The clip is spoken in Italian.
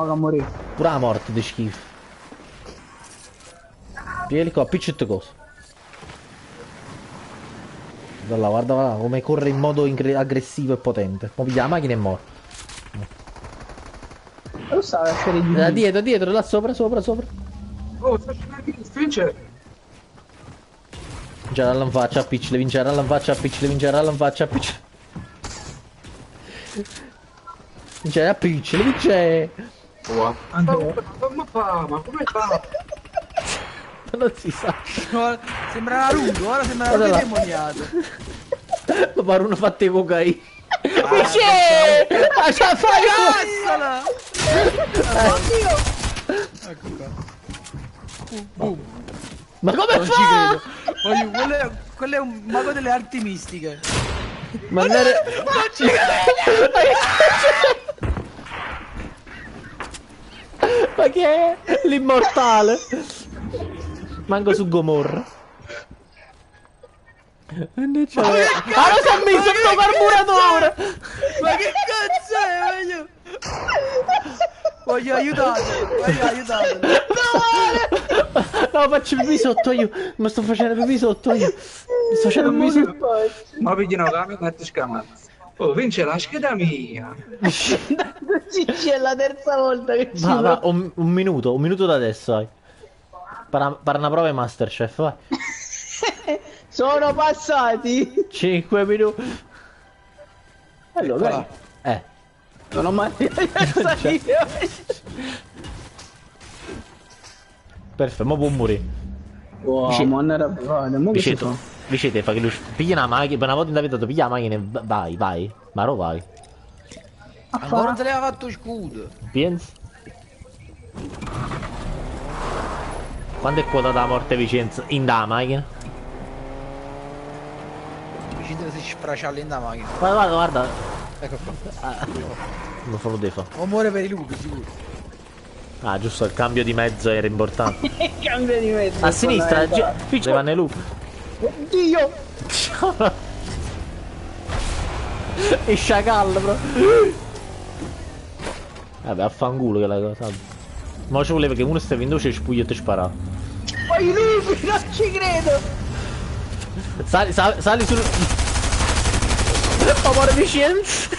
poco a morire. Pure la morte di schifo. Vieni qua, piccette cose. Guarda, guarda come corre in modo aggressivo e potente. Poi piglia la macchina e muore. Lo sa essere di Da dietro, dietro, là sopra, sopra, sopra. Oh, sta scendendo, stringe. Vincere alla faccia, appiccile, vincere alla faccia, appiccile, vincere alla faccia, appiccile. Vincere, appiccile, vincere. Oh, ma come fa? Ma come fa? Non si sa. Sembra Naruto, ora sembra Guarda Naruto là. demoniato. Ma pare uno fatte cocaina. Vincere! Ma ce la fai! Cazzala! Ecco qua. Boom. Ma come Non ci fa? credo. Voglio, quello è un mago delle arti mistiche. Ma andare... Non ci credo! Ma che è? L'immortale. Manco su Gomorra. Ah, lo so messo sto carburatore! Ma che cazzo è? Voglio aiutarlo, voglio aiutarlo. No, faccio pipì sotto io. Ma sto facendo pipì sotto io. Sto facendo pipì sotto. Ma pigliano la camera e ti scamano. Oh, vince la scheda mia. C'è la terza volta che ci Va, un minuto da adesso, vai. Per una prova di Masterchef, vai. sono passati. 5 minuti. Allora, non ho mai Perfetto, mo può morire. wow, ma non era provata. Mo che si fa? Vicete, fa che lui piglia una macchina, per una volta in vita tu piglia la macchina e vai, vai. Ma no vai. Ancora non se l'aveva fatto scudo. Pensi? Quando è quota da morte Vicenza? In da macchina? Vicino si sfraccialla in da macchina. Guarda, guarda. Ecco qua. Non fa lo defa. O muore per i lupi, sicuro. Ah, giusto, il cambio di mezzo era importante. Cambia di mezzo. A sinistra, va nei lupi. Oddio! E sciacallo, bro. Vabbè, affanculo che la cosa. Ma ci voleva che uno stava in voce e spuglia e ti spara. Ma i lupi, non ci credo! Sali sul... Amore Vicenza!